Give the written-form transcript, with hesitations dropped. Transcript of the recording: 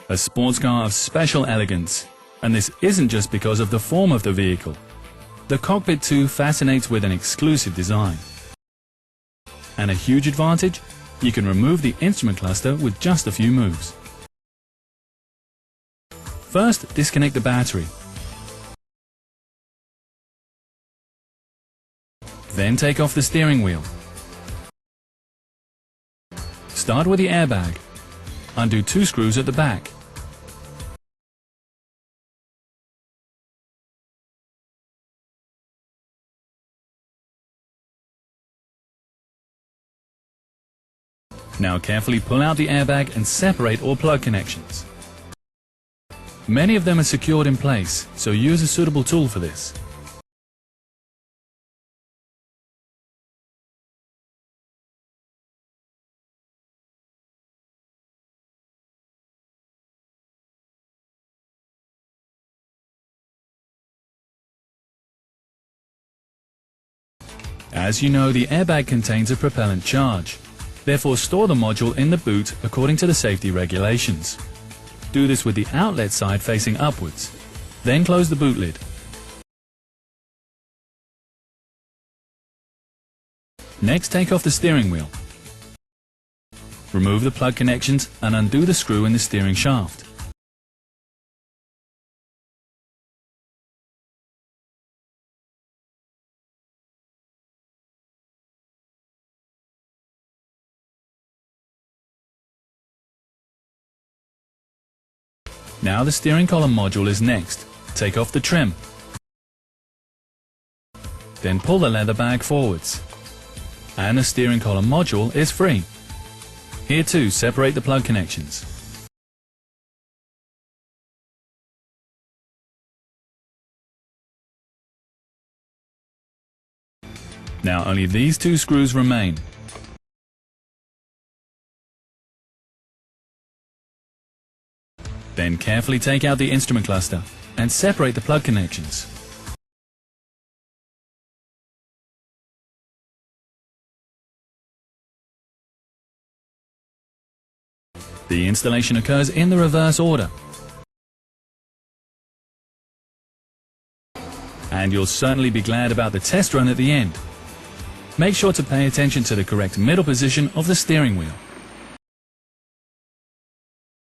A sports car of special elegance, and this isn't just because of the form of the vehicle. The cockpit too fascinates with an exclusive design. And a huge advantage? You can remove the instrument cluster with just a few moves. First, disconnect the battery. Then take off the steering wheel. Start with the airbag. Undo 2 screws at the back. Now carefully pull out the airbag and separate all plug connections. Many of them are secured in place, so use a suitable tool for this. As you know, the airbag contains a propellant charge. Therefore, store the module in the boot according to the safety regulations. Do this with the outlet side facing upwards. Then close the boot lid. Next, take off the steering wheel. Remove the plug connections and undo the screw in the steering shaft. Now the steering column module is next. Take off the trim. Then pull the leather bag forwards. And the steering column module is free. Here too, separate the plug connections. Now only these 2 screws remain. Then carefully take out the instrument cluster and separate the plug connections. The installation occurs in the reverse order. And you'll certainly be glad about the test run at the end. Make sure to pay attention to the correct middle position of the steering wheel.